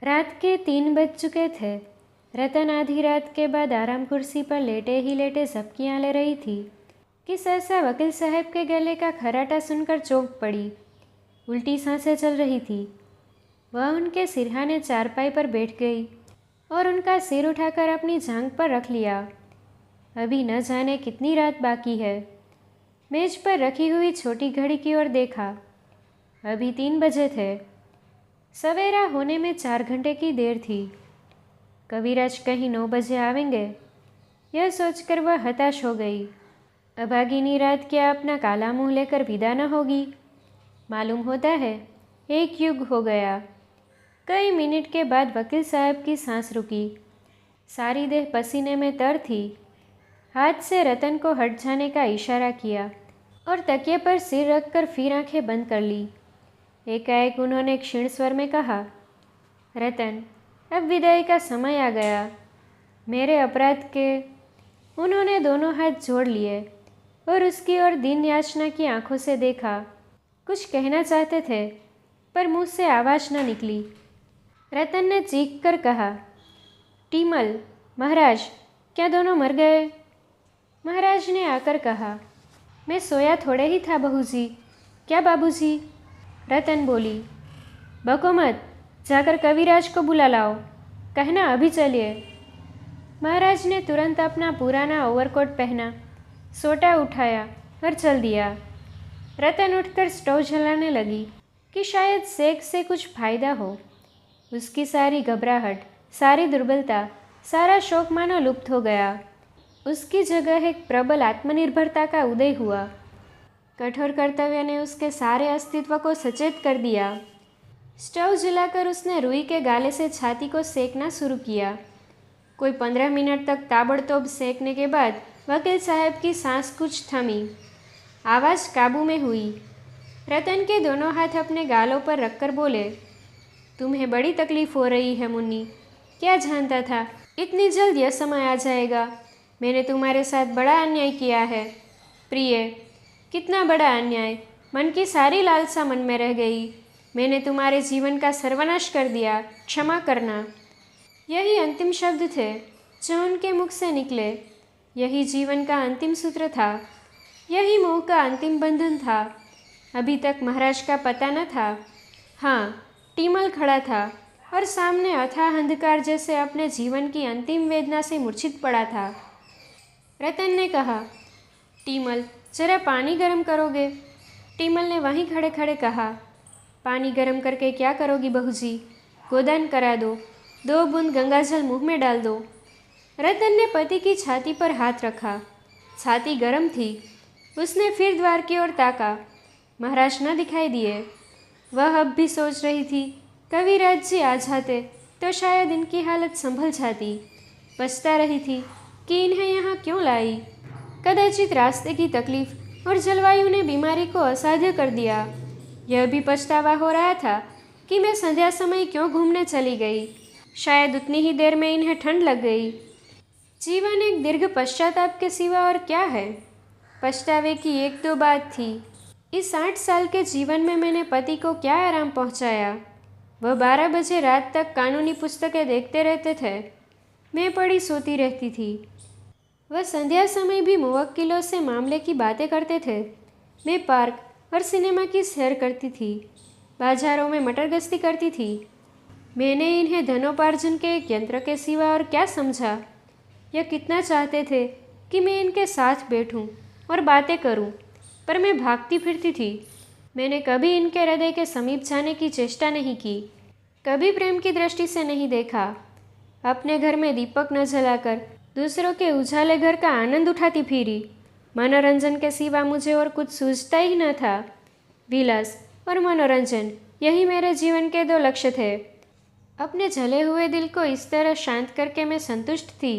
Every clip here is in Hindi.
रात के 3 बज चुके थे। रतन आधी रात के बाद आराम कुर्सी पर लेटे ही लेटे झपकियाँ ले रही थी कि सहसा वकील साहब के गले का खर्राटा सुनकर चौंक पड़ी। उल्टी सांसें चल रही थी। वह उनके सिरहाने चारपाई पर बैठ गई और उनका सिर उठाकर अपनी जांघ पर रख लिया। अभी न जाने कितनी रात बाकी है। मेज पर रखी हुई छोटी घड़ी की ओर देखा। अभी 3 बजे थे। सवेरा होने में 4 घंटे की देर थी। कविराज कहीं 9 बजे आवेंगे, यह सोचकर वह हताश हो गई। अभागिनी रात क्या अपना काला मुंह लेकर विदा न होगी। मालूम होता है 1 युग हो गया। कई मिनट के बाद वकील साहब की सांस रुकी। सारी देह पसीने में तर थी। हाथ से रतन को हट जाने का इशारा किया और तकिए पर सिर रखकर फिर आंखें बंद कर ली। एकाएक उन्होंने क्षीण स्वर में कहा, रतन, अब विदाई का समय आ गया। मेरे अपराध के। उन्होंने दोनों हाथ जोड़ लिए और उसकी ओर दीन याचना की आंखों से देखा। कुछ कहना चाहते थे पर मुंह से आवाज़ न निकली। रतन ने चीख कर कहा, टीमल, महाराज, क्या दोनों मर गए? महाराज ने आकर कहा, मैं सोया थोड़े ही था बहूजी। क्या बाबूजी? रतन बोली, बको मत, जाकर कविराज को बुला लाओ, कहना अभी चलिए। महाराज ने तुरंत अपना पुराना ओवरकोट पहना, सोटा उठाया और चल दिया। रतन उठकर स्टोव जलाने लगी कि शायद सेक से कुछ फायदा हो। उसकी सारी घबराहट, सारी दुर्बलता, सारा शौक मानो लुप्त हो गया। उसकी जगह एक प्रबल आत्मनिर्भरता का उदय हुआ। कठोर कर्तव्य ने उसके सारे अस्तित्व को सचेत कर दिया। स्टोव जलाकर उसने रुई के गाले से छाती को सेकना शुरू किया। कोई 15 मिनट तक ताबड़तोड़ सेकने के बाद वकील साहब की सांस कुछ थमी। आवाज़ काबू में हुई। रतन के दोनों हाथ अपने गालों पर रखकर बोले, तुम्हें बड़ी तकलीफ हो रही है मुन्नी। क्या जानता था इतनी जल्द यह समय आ जाएगा। मैंने तुम्हारे साथ बड़ा अन्याय किया है प्रिय, कितना बड़ा अन्याय। मन की सारी लालसा मन में रह गई। मैंने तुम्हारे जीवन का सर्वनाश कर दिया, क्षमा करना। यही अंतिम शब्द थे जो उनके मुख से निकले। यही जीवन का अंतिम सूत्र था। यही मोह का अंतिम बंधन था। अभी तक महाराज का पता न था। हाँ, टीमल खड़ा था और सामने अथाह अंधकार जैसे अपने जीवन की अंतिम वेदना से मूर्छित पड़ा था। रतन ने कहा, टीमल, जरा पानी गर्म करोगे? टीमल ने वहीं खड़े खड़े कहा, पानी गर्म करके क्या करोगी बहूजी? गोदान करा दो, 2 बूंद गंगाजल मुंह में डाल दो। रतन ने पति की छाती पर हाथ रखा। छाती गर्म थी। उसने फिर द्वार की ओर ताका। महाराज न दिखाई दिए। वह अब भी सोच रही थी, कविराज जी आ जाते तो शायद इनकी हालत संभल जाती। पछता रही थी कि इन्हें यहाँ क्यों लाई। कदाचित रास्ते की तकलीफ और जलवायु ने बीमारी को असाध्य कर दिया। यह भी पछतावा हो रहा था कि मैं संध्या समय क्यों घूमने चली गई। शायद उतनी ही देर में इन्हें ठंड लग गई। जीवन एक दीर्घ पश्चाताप के सिवा और क्या है। पछतावे की 1-2 बात थी। इस 8 साल के जीवन में मैंने पति को क्या आराम पहुंचाया। वह 12 बजे रात तक कानूनी पुस्तकें देखते रहते थे। मैं पड़ी सोती रहती थी। वह संध्या समय भी मुवक्किलों से मामले की बातें करते थे। मैं पार्क और सिनेमा की सैर करती थी। बाजारों में मटर गश्ती करती थी। मैंने इन्हें धनोपार्जन के एक यंत्र के सिवा और क्या समझा। यह कितना चाहते थे कि मैं इनके साथ बैठूं और बातें करूं, पर मैं भागती फिरती थी। मैंने कभी इनके हृदय के समीप जाने की चेष्टा नहीं की, कभी प्रेम की दृष्टि से नहीं देखा। अपने घर में दीपक न जलाकर दूसरों के उजाले घर का आनंद उठाती फिरी। मनोरंजन के सिवा मुझे और कुछ सूझता ही न था। विलास और मनोरंजन, यही मेरे जीवन के 2 लक्ष्य थे। अपने जले हुए दिल को इस तरह शांत करके मैं संतुष्ट थी।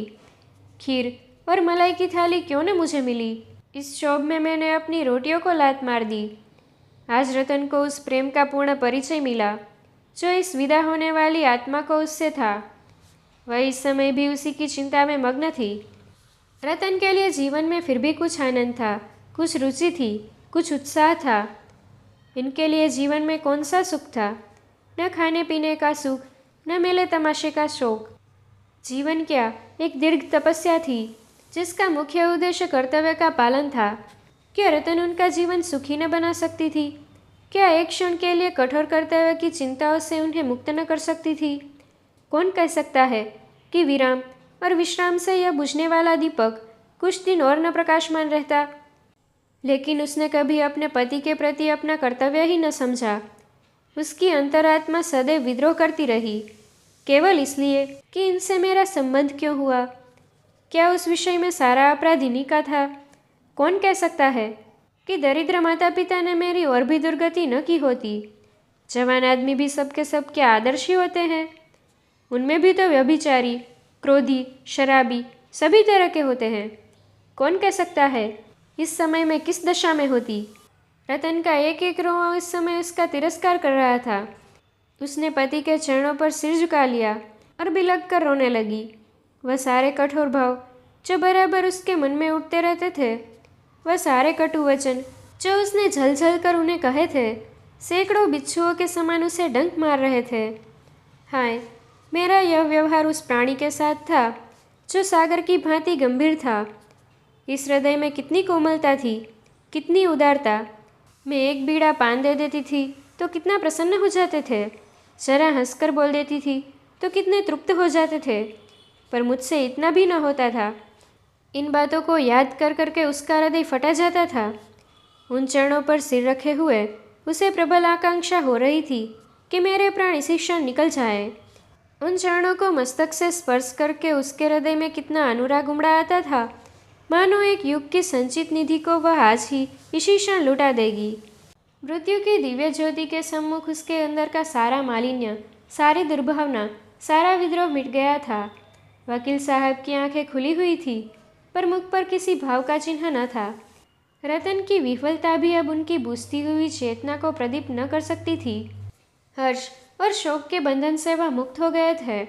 खीर और मलाई की थाली क्यों न मुझे मिली। इस क्षोभ में मैंने अपनी रोटियों को लात मार दी। आज रतन को उस प्रेम का पूर्ण परिचय मिला जो इस विदा होने वाली आत्मा को उससे था। वह इस समय भी उसी की चिंता में मग्न थी। रतन के लिए जीवन में फिर भी कुछ आनंद था, कुछ रुचि थी, कुछ उत्साह था। इनके लिए जीवन में कौन सा सुख था? न खाने पीने का सुख, न मेले तमाशे का शौक। जीवन क्या एक दीर्घ तपस्या थी जिसका मुख्य उद्देश्य कर्तव्य का पालन था। क्या रतन उनका जीवन सुखी न बना सकती थी? क्या एक क्षण के लिए कठोर कर्तव्य की चिंताओं से उन्हें मुक्त न कर सकती थी? कौन कह सकता है कि विराम और विश्राम से यह बुझने वाला दीपक कुछ दिन और न प्रकाशमान रहता। लेकिन उसने कभी अपने पति के प्रति अपना कर्तव्य ही न समझा। उसकी अंतरात्मा सदैव विद्रोह करती रही, केवल इसलिए कि इनसे मेरा संबंध क्यों हुआ। क्या उस विषय में सारा अपराध इन्हीं का था? कौन कह सकता है कि दरिद्र माता पिता ने मेरी और भी दुर्गति न की होती। जवान आदमी भी सबके सब क्या आदर्श ही होते हैं? उनमें भी तो व्यभिचारी, क्रोधी, शराबी सभी तरह के होते हैं। कौन कह सकता है इस समय मैं किस दशा में होती। रतन का एक एक रोआ इस समय उसका तिरस्कार कर रहा था। उसने पति के चरणों पर सिर झुका लिया और बिलख कर रोने लगी। वह सारे कठोर भाव जो बराबर उसके मन में उठते रहते थे, वह सारे कटु वचन जो उसने झलझल कर उन्हें कहे थे, सैकड़ों बिच्छुओं के समान उसे डंक मार रहे थे। हाय, मेरा यह व्यवहार उस प्राणी के साथ था जो सागर की भांति गंभीर था। इस हृदय में कितनी कोमलता थी, कितनी उदारता। मैं एक बीड़ा पान दे देती थी तो कितना प्रसन्न हो जाते थे। जरा हंसकर बोल देती थी तो कितने तृप्त हो जाते थे। पर मुझसे इतना भी न होता था। इन बातों को याद कर करके उसका हृदय फटा जाता था। उन चरणों पर सिर रखे हुए उसे प्रबल आकांक्षा हो रही थी कि मेरे प्राण इसी क्षण निकल जाए। उन चरणों को मस्तक से स्पर्श करके उसके हृदय में कितना अनुराग उमड़ा आता था, मानो एक युग की संचित निधि को वह आज ही इसी क्षण लुटा देगी। मृत्यु की दिव्य ज्योति के सम्मुख उसके अंदर का सारा मालिन्य, सारी दुर्भावना, सारा विद्रोह मिट गया था। वकील साहब की आंखें खुली हुई थी, पर मुख पर किसी भाव का चिन्ह न था। रतन की विफलता भी अब उनकी बुझती हुई चेतना को प्रदीप न कर सकती थी। हर्ष और शोक के बंधन से वह मुक्त हो गए थे।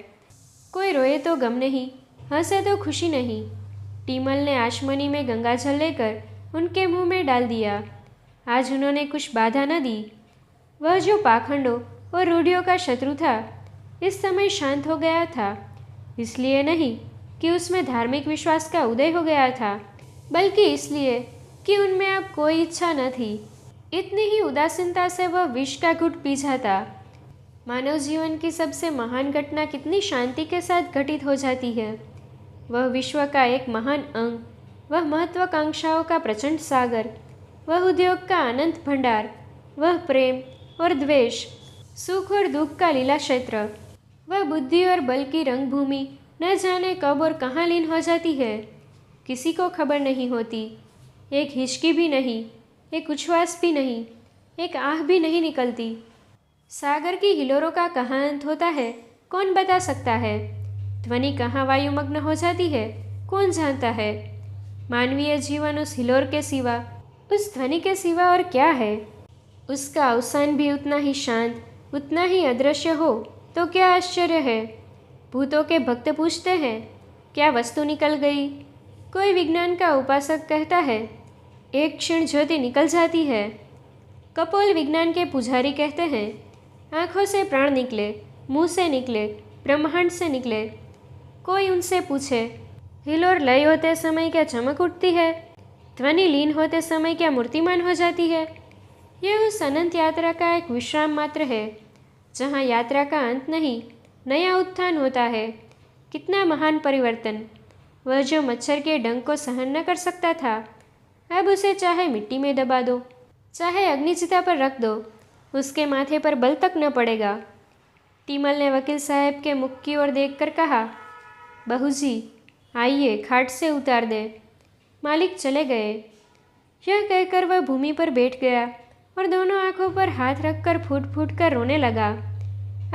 कोई रोए तो गम नहीं, हंसे तो खुशी नहीं। टीमल ने आशमनी में गंगाजल लेकर उनके मुंह में डाल दिया। आज उन्होंने कुछ बाधा न दी। वह जो पाखंडों और रूढ़ियों का शत्रु था, इस समय शांत हो गया था। इसलिए नहीं कि उसमें धार्मिक विश्वास का उदय हो गया था, बल्कि इसलिए कि उनमें अब कोई इच्छा न थी। इतनी ही उदासीनता से वह विष का घुट पी जाता। मानव जीवन की सबसे महान घटना कितनी शांति के साथ घटित हो जाती है। वह विश्व का एक महान अंग, वह महत्वाकांक्षाओं का प्रचंड सागर, वह उद्योग का अनंत भंडार, वह प्रेम और द्वेष, सुख और दुख का लीला क्षेत्र, वह बुद्धि और बल की रंगभूमि न जाने कब और कहाँ लीन हो जाती है, किसी को खबर नहीं होती। एक हिचकी भी नहीं, एक उच्छ्वास भी नहीं, एक आह भी नहीं निकलती। सागर की हिलोरों का कहाँ अंत होता है, कौन बता सकता है। ध्वनि कहाँ वायुमग्न हो जाती है, कौन जानता है। मानवीय जीवन उस हिलोर के सिवा, उस ध्वनि के सिवा और क्या है। उसका अवसान भी उतना ही शांत, उतना ही अदृश्य हो तो क्या आश्चर्य है। भूतों के भक्त पूछते हैं, क्या वस्तु निकल गई। कोई विज्ञान का उपासक कहता है, एक क्षण ज्योति निकल जाती है। कपोल विज्ञान के पुजारी कहते हैं, आँखों से प्राण निकले, मुंह से निकले, ब्रह्मांड से निकले। कोई उनसे पूछे, हिलोर लय होते समय क्या चमक उठती है, ध्वनि लीन होते समय क्या मूर्तिमान हो जाती है। यह उस अनंत यात्रा का एक विश्राम मात्र है, जहाँ यात्रा का अंत नहीं, नया उत्थान होता है। कितना महान परिवर्तन। वह जो मच्छर के डंक को सहन न कर सकता था, अब उसे चाहे मिट्टी में दबा दो, चाहे अग्निचिता पर रख दो, उसके माथे पर बल तक न पड़ेगा। टीमल ने वकील साहब के मुख की ओर देखकर कहा, बहू जी आइए, खाट से उतार दे। मालिक चले गए। यह कहकर वह भूमि पर बैठ गया और दोनों आंखों पर हाथ रखकर फूट फूट कर रोने लगा।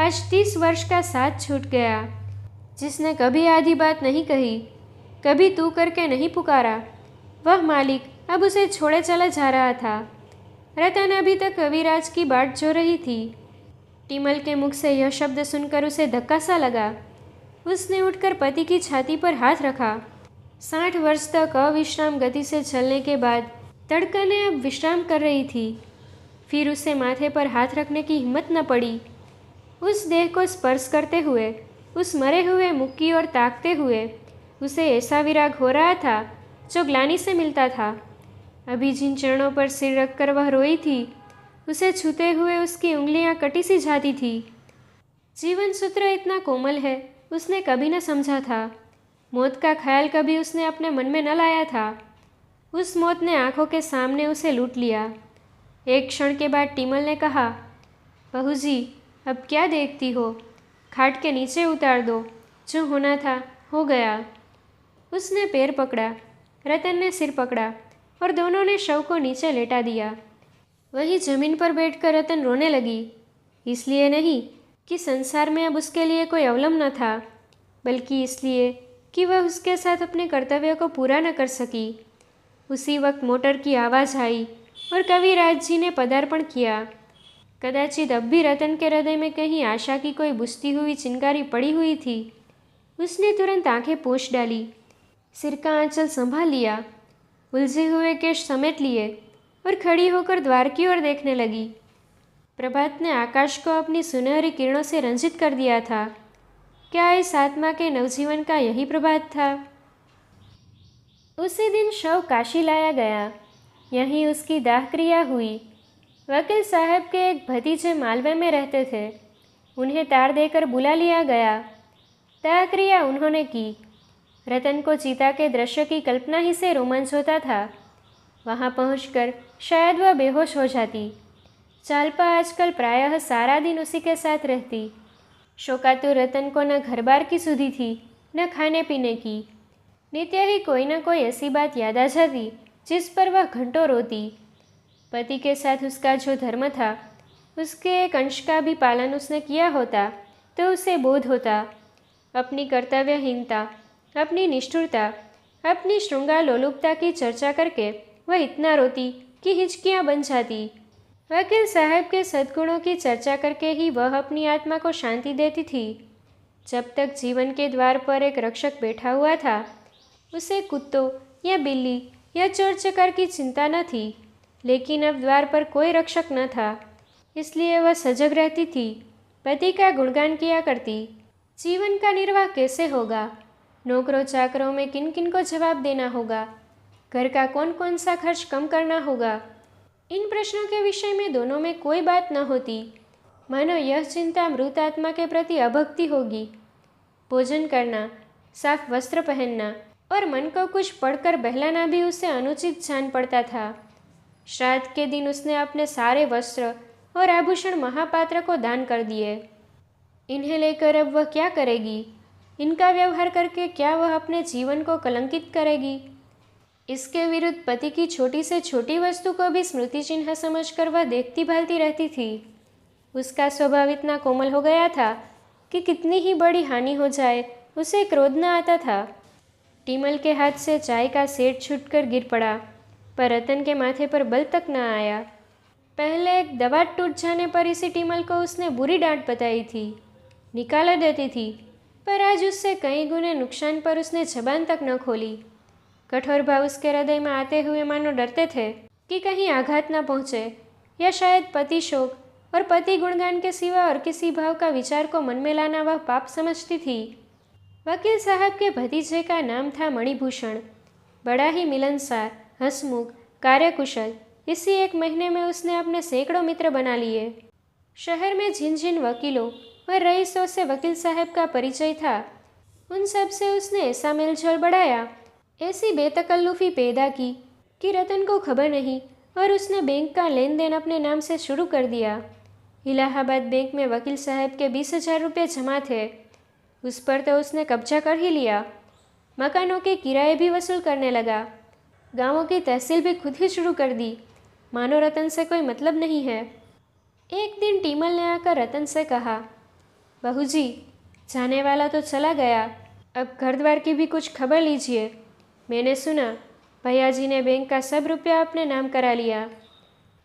आज 30 वर्ष का साथ छूट गया। जिसने कभी आधी बात नहीं कही, कभी तू करके नहीं पुकारा, वह मालिक अब उसे छोड़े चला जा रहा था। रतन अभी तक कविराज की बाट जो रही थी। टीमल के मुख से यह शब्द सुनकर उसे धक्का सा लगा। उसने उठकर पति की छाती पर हाथ रखा। 60 वर्ष तक अविश्राम गति से चलने के बाद धड़कनें अब विश्राम कर रही थी। फिर उसे माथे पर हाथ रखने की हिम्मत न पड़ी। उस देह को स्पर्श करते हुए, उस मरे हुए मुख की ओर ताकते हुए उसे ऐसा विराग हो रहा था जो ग्लानि से मिलता था। अभी जिन चरणों पर सिर रखकर वह रोई थी, उसे छूते हुए उसकी उंगलियां कटी सी जाती थी। जीवन सूत्र इतना कोमल है, उसने कभी न समझा था। मौत का ख्याल कभी उसने अपने मन में न लाया था। उस मौत ने आंखों के सामने उसे लूट लिया। एक क्षण के बाद टीमल ने कहा, बहू जी, अब क्या देखती हो? खाट के नीचे उतार दो। जो होना था हो गया। उसने पैर पकड़ा, रतन ने सिर पकड़ा और दोनों ने शव को नीचे लेटा दिया। वही जमीन पर बैठकर रतन रोने लगी। इसलिए नहीं कि संसार में अब उसके लिए कोई अवलंब न था, बल्कि इसलिए कि वह उसके साथ अपने कर्तव्य को पूरा न कर सकी। उसी वक्त मोटर की आवाज़ आई और कविराज जी ने पदार्पण किया। कदाचित अब भी रतन के हृदय में कहीं आशा की कोई बुझती हुई चिंगारी पड़ी हुई थी। उसने तुरंत आंखें पोंछ डाली, सिर का आंचल संभाल लिया, उलझे हुए केश समेट लिए और खड़ी होकर द्वार की ओर देखने लगी। प्रभात ने आकाश को अपनी सुनहरी किरणों से रंजित कर दिया था। क्या इस आत्मा के नवजीवन का यही प्रभात था? उसी दिन शव काशी लाया गया। यहीं उसकी दाह क्रिया हुई। वकील साहब के एक भतीजे मालवे में रहते थे। उन्हें तार देकर बुला लिया गया। दाह क्रिया उन्होंने की। रतन को चिता के दृश्य की कल्पना ही से रोमांच होता था। वहाँ पहुंचकर शायद वह बेहोश हो जाती। चालपा आजकल प्रायः सारा दिन उसी के साथ रहती। शोकातुर रतन को न घर बार की सुधी थी, न खाने पीने की। नित्य ही कोई न कोई ऐसी बात याद आ जाती जिस पर वह घंटों रोती। पति के साथ उसका जो धर्म था, उसके एक अंश का भी पालन उसने किया होता तो उसे बोध होता। अपनी कर्तव्यहीनता, अपनी निष्ठुरता, अपनी श्रृंगार लोलुपता की चर्चा करके वह इतना रोती कि हिचकियाँ बन जाती। वकील साहब के सद्गुणों की चर्चा करके ही वह अपनी आत्मा को शांति देती थी। जब तक जीवन के द्वार पर एक रक्षक बैठा हुआ था, उसे कुत्तों या बिल्ली या चोर चकार की चिंता न थी। लेकिन अब द्वार पर कोई रक्षक न था, इसलिए वह सजग रहती थी, पति का गुणगान किया करती। जीवन का निर्वाह कैसे होगा? नौकरों चाकरों में किन किन को जवाब देना होगा? घर का कौन कौन सा खर्च कम करना होगा? इन प्रश्नों के विषय में दोनों में कोई बात न होती। मानो यह चिंता मृत आत्मा के प्रति अभक्ति होगी। भोजन करना, साफ वस्त्र पहनना और मन को कुछ पढ़कर बहलाना भी उसे अनुचित जान पड़ता था। श्राद्ध के दिन उसने अपने सारे वस्त्र और आभूषण महापात्र को दान कर दिए। इन्हें लेकर अब वह क्या करेगी? इनका व्यवहार करके क्या वह अपने जीवन को कलंकित करेगी? इसके विरुद्ध पति की छोटी से छोटी वस्तु को भी स्मृति चिन्ह समझकर वह देखती भालती रहती थी। उसका स्वभाव इतना कोमल हो गया था कि कितनी ही बड़ी हानि हो जाए उसे क्रोध न आता था। टीमल के हाथ से चाय का सेट छूटकर गिर पड़ा, पर रतन के माथे पर बल तक न आया। पहले एक दवा टूट जाने पर इसी टीमल को उसने बुरी डांट बताई थी, निकाला देती थी, पर आज उससे कई गुने नुकसान पर उसने जबान तक न खोली। कठोर भाव उसके हृदय में आते हुए मानो डरते थे कि कहीं आघात न पहुँचे, या शायद पति शोक और पति गुणगान के सिवा और किसी भाव का विचार को मन में लाना वह पाप समझती थी। वकील साहब के भतीजे का नाम था मणिभूषण। बड़ा ही मिलनसार, हंसमुख, कार्यकुशल। इसी एक महीने में उसने अपने सैकड़ों मित्र बना लिए। शहर में जिन जिन वकीलों और रईसों से वकील साहब का परिचय था, उन सब से उसने ऐसा मेलजोल बढ़ाया, ऐसी बेतकल्लुफी पैदा की कि रतन को खबर नहीं और उसने बैंक का लेन देन अपने नाम से शुरू कर दिया। इलाहाबाद बैंक में वकील साहब के 20,000 रुपये जमा थे। उस पर तो उसने कब्जा कर ही लिया। मकानों के किराए भी वसूल करने लगा। गांवों की तहसील भी खुद ही शुरू कर दी, मानो रतन से कोई मतलब नहीं है। एक दिन टीमल ने आकर रतन से कहा, बहू जी, जाने वाला तो चला गया, अब घर द्वार की भी कुछ खबर लीजिए। मैंने सुना भैया जी ने बैंक का सब रुपया अपने नाम करा लिया।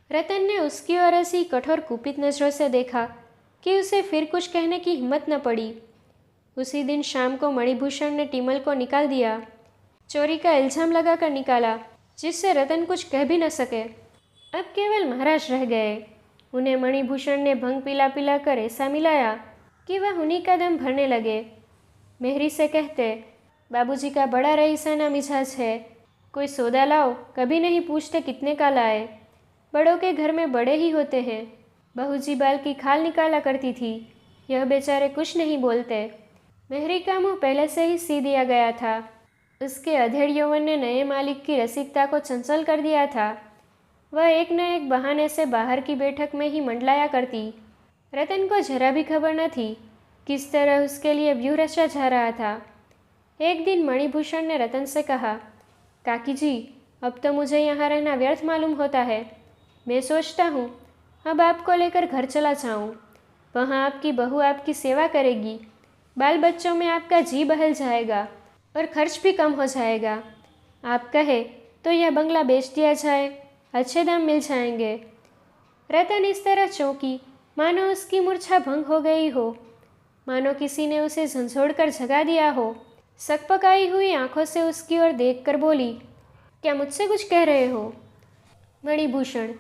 रतन ने उसकी ओर ऐसी कठोर कुपित नजरों से देखा कि उसे फिर कुछ कहने की हिम्मत न पड़ी। उसी दिन शाम को मणिभूषण ने टीमल को निकाल दिया। चोरी का इल्जाम लगाकर निकाला, जिससे रतन कुछ कह भी न सके। अब केवल महाराज रह गए। उन्हें मणिभूषण ने भंग पिला पिला कर ऐसा मिलाया कि वह उन्हीं का दम भरने लगे। मेहरी से कहते, बाबूजी का बड़ा रईसाना मिजाज है, कोई सौदा लाओ, कभी नहीं पूछते कितने का लाए। बड़ों के घर में बड़े ही होते हैं। बहू जी बाल की खाल निकाला करती थी, यह बेचारे कुछ नहीं बोलते। मेहरी का मुँह पहले से ही सी दिया गया था। उसके अधेड़ यौवन ने नए मालिक की रसिकता को चंचल कर दिया था। वह एक न एक बहाने से बाहर की बैठक में ही मंडलाया करती। रतन को जरा भी खबर न थी किस तरह उसके लिए व्यूह रचा जा रहा था। एक दिन मणिभूषण ने रतन से कहा, काकी जी, अब तो मुझे यहाँ रहना व्यर्थ मालूम होता है। मैं सोचता हूँ अब आपको लेकर घर चला जाऊँ। वहाँ आपकी बहू आपकी सेवा करेगी, बाल बच्चों में आपका जी बहल जाएगा और खर्च भी कम हो जाएगा। आप कहे तो यह बंगला बेच दिया जाए, अच्छे दाम मिल जाएंगे। रतन इस तरह चौंकी मानो उसकी मूर्छा भंग हो गई हो, मानो किसी ने उसे झंझोड़ कर जगा दिया हो। सकपकाई हुई आंखों से उसकी ओर देखकर बोली, क्या मुझसे कुछ कह रहे हो? मणिभूषण,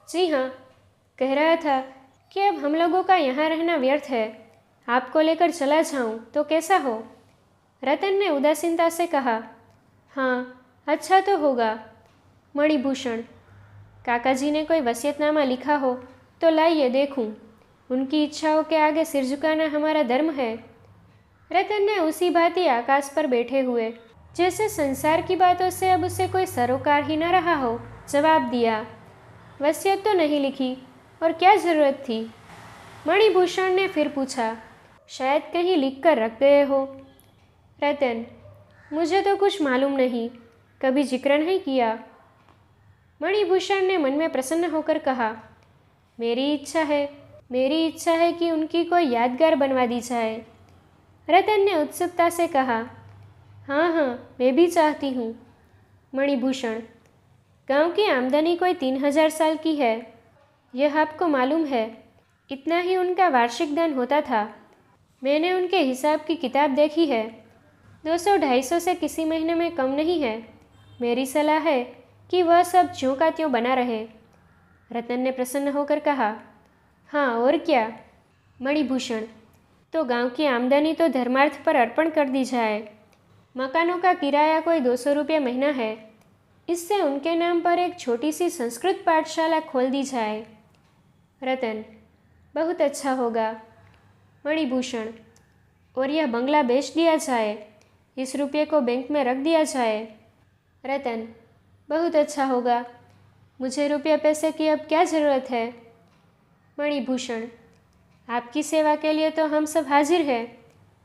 जी हाँ, कह रहा था कि अब हम लोगों का यहाँ रहना व्यर्थ है, आपको लेकर चला जाऊँ तो कैसा हो? रतन ने उदासीनता से कहा, हाँ, अच्छा तो होगा। मणिभूषण, काका जी ने कोई वसीयतनामा लिखा हो तो लाइए देखूं। उनकी इच्छाओं के आगे सिर झुकाना हमारा धर्म है। रतन ने उसी भांति आकाश पर बैठे हुए, जैसे संसार की बातों से अब उसे कोई सरोकार ही न रहा हो, जवाब दिया, वसीयत तो नहीं लिखी, और क्या जरूरत थी? मणिभूषण ने फिर पूछा, शायद कहीं लिख कर रख गए हो? रतन, मुझे तो कुछ मालूम नहीं, कभी जिक्र नहीं किया। मणिभूषण ने मन में प्रसन्न होकर कहा, मेरी इच्छा है कि उनकी कोई यादगार बनवा दी जाए। रतन ने उत्सुकता से कहा, हाँ हाँ, मैं भी चाहती हूँ। मणिभूषण, गांव की आमदनी कोई 3000 साल की है, यह आपको मालूम है। इतना ही उनका वार्षिक धन होता था। मैंने उनके हिसाब की किताब देखी है, 200-250 से किसी महीने में कम नहीं है। मेरी सलाह है कि वह सब ज्यों का त्यों बना रहे। रतन ने प्रसन्न होकर कहा, हाँ और क्या? मणिभूषण, तो गांव की आमदनी तो धर्मार्थ पर अर्पण कर दी जाए। मकानों का किराया कोई 200 रुपये महीना है, इससे उनके नाम पर एक छोटी सी संस्कृत पाठशाला खोल दी जाए। रतन, बहुत अच्छा होगा। मणिभूषण, और यह बंगला बेच दिया जाए, इस रुपये को बैंक में रख दिया जाए। रतन, बहुत अच्छा होगा। मुझे रुपये पैसे की अब क्या ज़रूरत है? मणिभूषण, आपकी सेवा के लिए तो हम सब हाजिर हैं।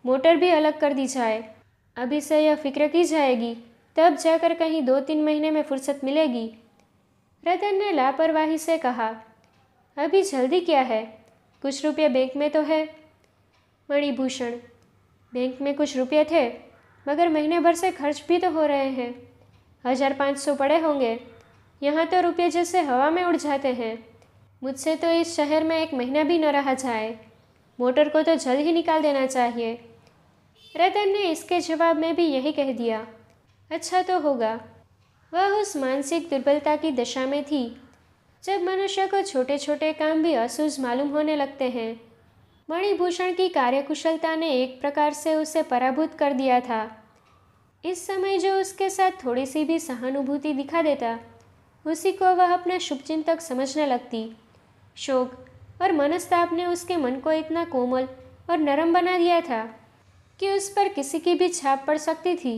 मोटर भी अलग कर दी जाए, अभी से यह फिक्र की जाएगी, तब जाकर कहीं 2-3 महीने में फुर्सत मिलेगी। रतन ने लापरवाही से कहा, अभी जल्दी क्या है, कुछ रुपये बैंक में तो है। मणिभूषण, बैंक में कुछ रुपये थे, मगर महीने भर से खर्च भी तो हो रहे हैं। 1500 पड़े होंगे। यहाँ तो रुपये जैसे हवा में उड़ जाते हैं। मुझसे तो इस शहर में 1 महीना भी न रहा जाए। मोटर को तो जल्द ही निकाल देना चाहिए। रतन ने इसके जवाब में भी यही कह दिया, अच्छा तो होगा। वह उस मानसिक दुर्बलता की दशा में थी जब मनुष्य को छोटे छोटे काम भी असहज मालूम होने लगते हैं। मणिभूषण की कार्यकुशलता ने एक प्रकार से उसे पराभूत कर दिया था। इस समय जो उसके साथ थोड़ी सी भी सहानुभूति दिखा देता, उसी को वह अपना शुभचिंतक समझने लगती। शोक और मनस्ताप ने उसके मन को इतना कोमल और नरम बना दिया था कि उस पर किसी की भी छाप पड़ सकती थी।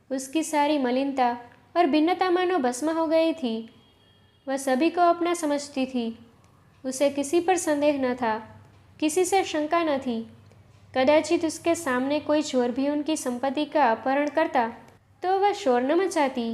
उसकी सारी मलिनता और भिन्नता मानो भस्म हो गई थी। वह सभी को अपना समझती थी। उसे किसी पर संदेह न था, किसी से शंका न थी। कदाचित उसके सामने कोई चोर भी उनकी संपत्ति का अपहरण करता तो वह शोर न मचाती।